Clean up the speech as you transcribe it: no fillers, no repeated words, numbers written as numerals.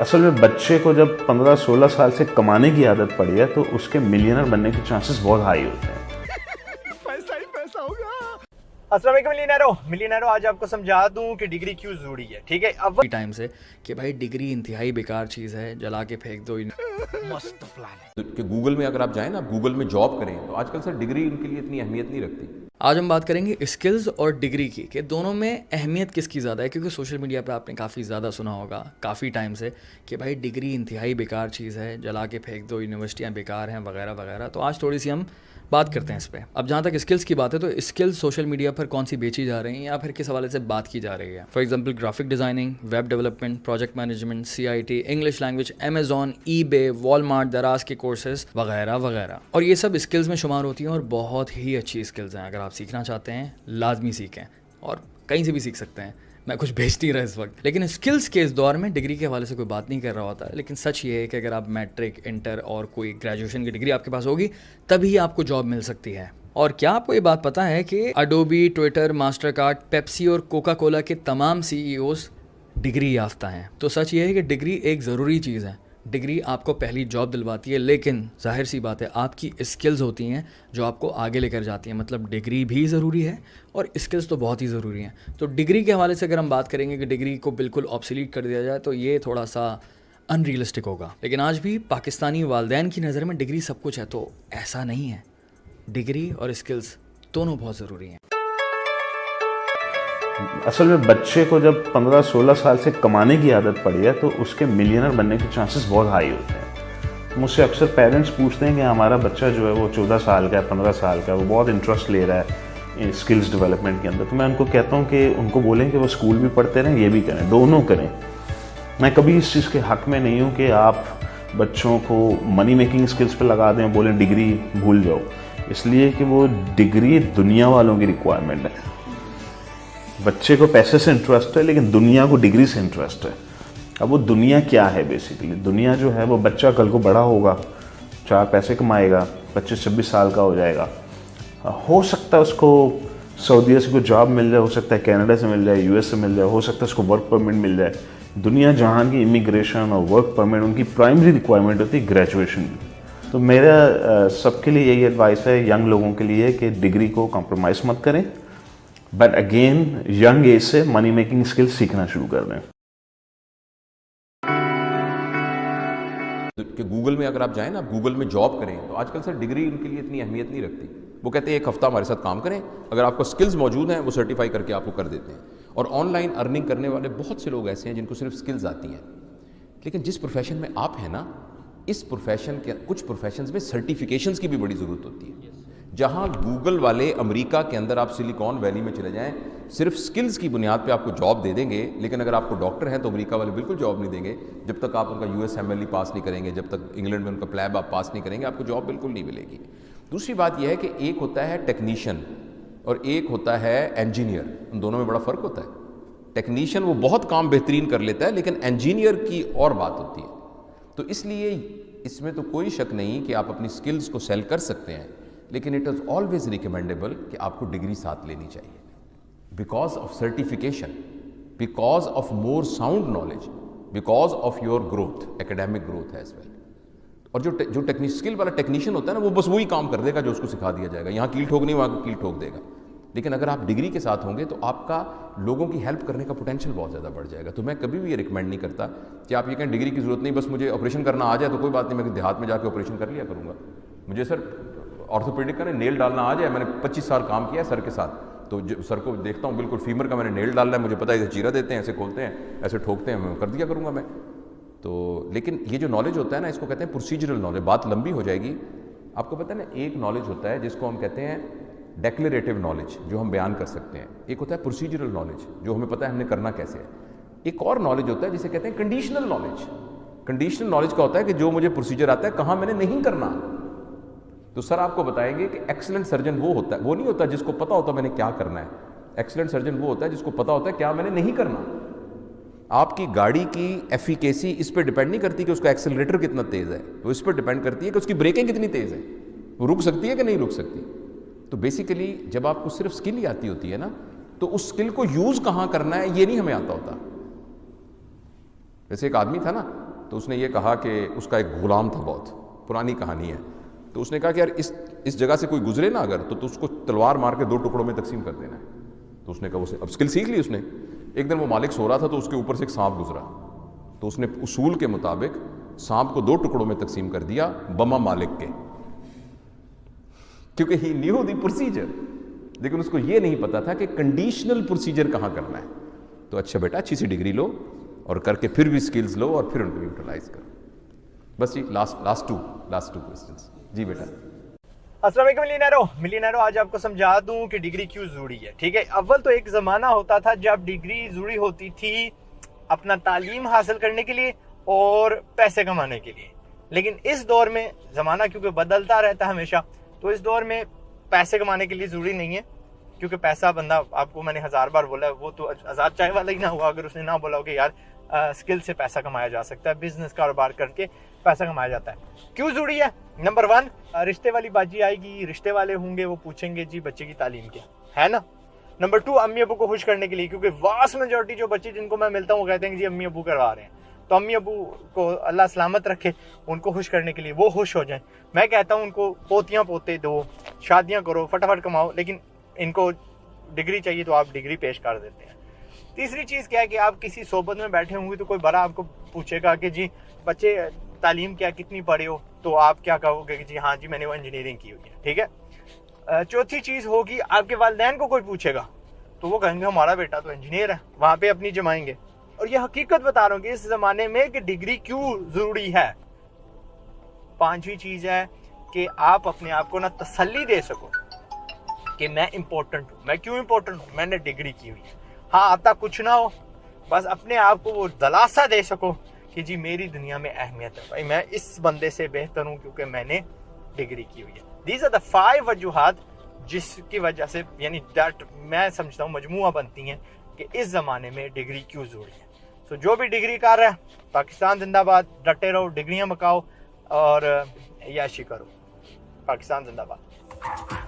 असल में बच्चे को जब 15-16 साल से कमाने की आदत पड़ी है तो उसके मिलियनर बनने के चांसेस बहुत हाई होते हैं। पैसा ही पैसा होगा। अस्सलाम वालेकुम मिलियनेरो, आज आपको समझा दूं कि डिग्री क्यों जरूरी है। ठीक है, अब टाइम से कि भाई डिग्री इंतहाई बेकार चीज़ है, जला के फेंक दो। मस्त प्लान है। कि गूगल में अगर आप जाएं ना, गूगल में जॉब करें तो आजकल सर डिग्री उनके लिए इतनी अहमियत नहीं रखती। आज हम बात करेंगे स्किल्स और डिग्री की, कि दोनों में अहमियत किसकी ज़्यादा है। क्योंकि सोशल मीडिया पे आपने काफ़ी ज़्यादा सुना होगा काफ़ी टाइम से कि भाई डिग्री इंतहाई बेकार चीज़ है, जला के फेंक दो, यूनिवर्सिटियाँ बेकार हैं वगैरह वगैरह। तो आज थोड़ी सी हम बात करते हैं इस पर। अब जहाँ तक स्किल्स की बात है तो स्किल्स सोशल मीडिया पर कौन सी बेची जा रही हैं या फिर किस हवाले से बात की जा रही है। For example graphic designing, web development, project management, CIT, English language, Amazon, eBay, Walmart, दराज के कोर्सेज वगैरह वगैरह। और ये सब स्किल्स में शुमार होती हैं और बहुत ही अच्छी स्किल्स हैं। अगर आप सीखना चाहते हैं लाजमी सीखें, और कहीं से भी सीख सकते हैं। मैं कुछ भेज नहीं रहा इस वक्त, लेकिन स्किल्स के इस दौर में डिग्री के हवाले से कोई बात नहीं कर रहा होता है। लेकिन सच ये है कि अगर आप मैट्रिक, इंटर और कोई ग्रेजुएशन की डिग्री आपके पास होगी तभी आपको जॉब मिल सकती है। और क्या आपको ये बात पता है कि अडोबी, ट्विटर, मास्टरकार्ड, पेप्सी और कोका कोला के तमाम CEOs डिग्री याफ्ता हैं। तो सच ये है कि डिग्री एक ज़रूरी चीज़ है। डिग्री आपको पहली जॉब दिलवाती है, लेकिन जाहिर सी बात है आपकी स्किल्स होती हैं जो आपको आगे लेकर जाती हैं। मतलब डिग्री भी ज़रूरी है और स्किल्स तो बहुत ही ज़रूरी हैं। तो डिग्री के हवाले से अगर हम बात करेंगे कि डिग्री को बिल्कुल ऑब्सोलीट कर दिया जाए तो ये थोड़ा सा अनरियलिस्टिक होगा। लेकिन आज भी पाकिस्तानी वालिदैन की नज़र में डिग्री सब कुछ है, तो ऐसा नहीं है। डिग्री और स्किल्स दोनों बहुत ज़रूरी हैं। असल में बच्चे को जब 15-16 साल से कमाने की आदत पड़ी है तो उसके मिलियनर बनने के चांसेस बहुत हाई होते हैं। मुझसे अक्सर पेरेंट्स पूछते हैं कि हमारा बच्चा जो है वो 14 साल का है, 15 साल का है, वो बहुत इंटरेस्ट ले रहा है स्किल्स डेवलपमेंट के अंदर। तो मैं उनको कहता हूँ कि उनको बोलें कि वो स्कूल भी पढ़ते रहें, ये भी करें, दोनों करें। मैं कभी इस चीज़ के हक में नहीं हूँ कि आप बच्चों को मनी मेकिंग स्किल्स पर लगा दें, बोलें डिग्री भूल जाओ, इसलिए कि वो डिग्री दुनिया वालों की रिक्वायरमेंट है। बच्चे को पैसे से इंटरेस्ट है लेकिन दुनिया को डिग्री से इंटरेस्ट है। अब वो दुनिया क्या है? बेसिकली दुनिया जो है वो बच्चा कल को बड़ा होगा, 4 पैसे कमाएगा, 25-26 साल का हो जाएगा, हो सकता है उसको सऊदीया से कोई जॉब मिल जाए, हो सकता है कनाडा से मिल जाए, US से मिल जाए, हो सकता है उसको वर्क परमिट मिल जाए। दुनिया जहान की इमिग्रेशन और वर्क परमिट उनकी प्राइमरी रिक्वायरमेंट होती है ग्रेजुएशन। तो मेरा सबके लिए यही एडवाइस है यंग लोगों के लिए कि डिग्री को कॉम्प्रोमाइज़ मत करें, बट अगेन यंग एज से मनी मेकिंग स्किल्स सीखना शुरू कर दें। कि गूगल में अगर आप जाएं ना, गूगल में जॉब करें तो आजकल सर डिग्री उनके लिए इतनी अहमियत नहीं रखती। वो कहते हैं 1 हफ्ता हमारे साथ काम करें, अगर आपको स्किल्स मौजूद हैं वो सर्टिफाई करके आपको कर देते हैं। और ऑनलाइन अर्निंग करने वाले बहुत से लोग ऐसे हैं जिनको सिर्फ स्किल्स आती हैं। लेकिन जिस प्रोफेशन में आप हैं ना, इस प्रोफेशन के कुछ प्रोफेशंस में सर्टिफिकेशंस की भी बड़ी ज़रूरत होती है। जहां गूगल वाले अमेरिका के अंदर आप सिलिकॉन वैली में चले जाएं, सिर्फ स्किल्स की बुनियाद पे आपको जॉब दे देंगे। लेकिन अगर आपको डॉक्टर हैं तो अमेरिका वाले बिल्कुल जॉब नहीं देंगे जब तक आप उनका USMLE पास नहीं करेंगे, जब तक इंग्लैंड में उनका प्लैब आप पास नहीं करेंगे, आपको जॉब बिल्कुल नहीं मिलेगी। दूसरी बात यह है कि एक होता है टेक्नीशियन और एक होता है इंजीनियर, उन दोनों में बड़ा फ़र्क होता है। टेक्नीशियन वो बहुत काम बेहतरीन कर लेता है, लेकिन इंजीनियर की और बात होती है। तो इसलिए इसमें तो कोई शक नहीं कि आप अपनी स्किल्स को सेल कर सकते हैं, लेकिन इट इज़ ऑलवेज रिकमेंडेबल कि आपको डिग्री साथ लेनी चाहिए, because of certification, because of more sound knowledge, because of your growth, academic growth as well. और जो स्किल वाला टेक्नीशियन होता है ना, वो बस वही काम कर देगा जो उसको सिखा दिया जाएगा। यहाँ कील ठोक नहीं, वहाँ को कील ठोक देगा। लेकिन अगर आप डिग्री के साथ होंगे तो आपका लोगों की हेल्प करने का पोटेंशियल बहुत ज़्यादा बढ़ जाएगा। तो मैं कभी भी ये रिकमेंड नहीं करता कि आप ये कहें डिग्री की ज़रूरत नहीं, बस मुझे ऑपरेशन करना आ जाए तो कोई बात नहीं, मैं देहात में जाकर ऑपरेशन कर लिया करूँगा। मुझे सर ऑर्थोपेडिक का नेल डालना आ जाए, मैंने 25 साल काम किया है सर के साथ, तो सर को देखता हूँ बिल्कुल फीमर का मैंने नेल डालना है, मुझे पता है ऐसे चीरा देते हैं, ऐसे खोलते हैं, ऐसे ठोकते हैं, मैं कर दिया करूँगा मैं तो। लेकिन ये जो नॉलेज होता है ना, इसको कहते हैं प्रोसीजरल नॉलेज। बात लंबी हो जाएगी। आपको पता है ना, एक नॉलेज होता है जिसको हम कहते हैं डेक्लेरेटिव नॉलेज, जो हम बयान कर सकते हैं। एक होता है प्रोसीजरल नॉलेज, जो हमें पता है हमने करना कैसे है। एक और नॉलेज होता है जिसे कहते हैं कंडीशनल नॉलेज। कंडीशनल नॉलेज का होता है कि जो मुझे प्रोसीजर आता है, कहाँ मैंने नहीं करना। तो सर आपको बताएंगे कि एक्सीलेंट सर्जन वो होता है, वो नहीं होता जिसको पता होता मैंने क्या करना है। एक्सीलेंट सर्जन वो होता है जिसको पता होता है क्या मैंने नहीं करना। आपकी गाड़ी की एफिकेसी इस पर डिपेंड नहीं करती कि उसका एक्सेलरेटर कितना तेज़ है, वो इस पर डिपेंड करती है कि उसकी ब्रेकिंग कितनी तेज़ है, वो रुक सकती है कि नहीं रुक सकती। तो बेसिकली जब आपको सिर्फ स्किल ही आती होती है ना, तो उस स्किल को यूज़ कहाँ करना है ये नहीं हमें आता होता। जैसे एक आदमी था ना, तो उसने ये कहा कि उसका एक गुलाम था, बहुत पुरानी कहानी है, तो उसने कहा कि यार इस जगह से कोई गुजरे ना अगर, तो उसको तलवार मार के 2 टुकड़ों में तकसीम कर देना है। तो उसने कहा, उसे अब स्किल सीख ली उसने। एक दिन वो मालिक सो रहा था, तो उसके ऊपर से एक सांप गुजरा, तो उसने उसूल के मुताबिक सांप को 2 टुकड़ों में तकसीम कर दिया बमा मालिक के, क्योंकि ही न्यू द प्रोसीजर। लेकिन उसको ये नहीं पता था कि कंडीशनल प्रोसीजर कहाँ करना है। तो अच्छा बेटा, अच्छी सी डिग्री लो और करके फिर भी स्किल्स लो और फिर उनको यूटिलाइज करो। बस जी, लास्ट टू क्वेश्चंस। जी बेटा। अस्सलाम वालेकुम मिलियनेरो, आज आपको समझा दूं कि डिग्री क्यों जरूरी है। ठीक है, अव्वल तो एक ज़माना होता था जब डिग्री जरूरी होती थी अपना तालीम हासिल करने के लिए और पैसे कमाने के लिए। लेकिन इस दौर में ज़माना क्योंकि बदलता रहता है हमेशा, तो इस दौर में पैसे कमाने के लिए ज़रूरी नहीं है, क्योंकि पैसा बंदा, आपको मैंने 1000 बार बोला, वो तो आज़ाद चाय वाला ही ना हुआ अगर उसने ना बोला हो कि यार स्किल से पैसा कमाया जा सकता है, बिजनेस कारोबार करके पैसा कमाया जाता है। क्यों जरूरी है? नंबर 1, रिश्ते वाली बाजी आएगी, रिश्ते वाले होंगे, वो पूछेंगे जी बच्चे की तालीम क्या है ना। नंबर 2, अम्मी अबू को खुश करने के लिए, क्योंकि वास्ट मेजोरिटी जो बच्चे जिनको मैं मिलता हूँ वो कहते हैं कि जी अम्मी अबू करवा रहे हैं, तो अम्मी अबू को अल्लाह सलामत रखे, उनको खुश करने के लिए, वो खुश हो जाएं। मैं कहता हूँ उनको पोतियाँ पोते दो, शादियाँ करो, फटाफट कमाओ, लेकिन इनको डिग्री चाहिए तो आप डिग्री पेश कर देते हैं। तीसरी चीज़ क्या है कि आप किसी सोबत में बैठे होंगे तो कोई बड़ा आपको पूछेगा कि जी बच्चे तालीम क्या, कितनी पढ़े हो, तो आप क्या कहोगे कि जी हाँ जी मैंने वो इंजीनियरिंग की हुई है। ठीक है। चौथी चीज़ होगी, आपके वालिदैन को कोई पूछेगा तो वो कहेंगे हमारा बेटा तो इंजीनियर है, वहाँ पे अपनी जमाएंगे। और ये हकीकत बता रहा हूँ कि इस ज़माने में कि डिग्री क्यों ज़रूरी है। 5वीं चीज़ है कि आप अपने आप को ना तसल्ली दे सको कि मैं इम्पोर्टेंट हूँ। मैं क्यों इम्पोर्टेंट हूँ? मैंने डिग्री की हुई है। हाँ, आता कुछ ना हो, बस अपने आप को वो दलासा दे सको कि जी मेरी दुनिया में अहमियत है, भाई मैं इस बंदे से बेहतर हूँ क्योंकि मैंने डिग्री की हुई है। दीज आर द 5 वजूहात जिसकी वजह से, यानी दैट मैं समझता हूँ मजमूआ बनती हैं कि इस ज़माने में डिग्री क्यों ज़रूरी है। सो जो भी डिग्री कर रहा है, पाकिस्तान जिंदाबाद, डटे रहो, डिग्रियाँ मकाओ और याशी करो। पाकिस्तान जिंदाबाद।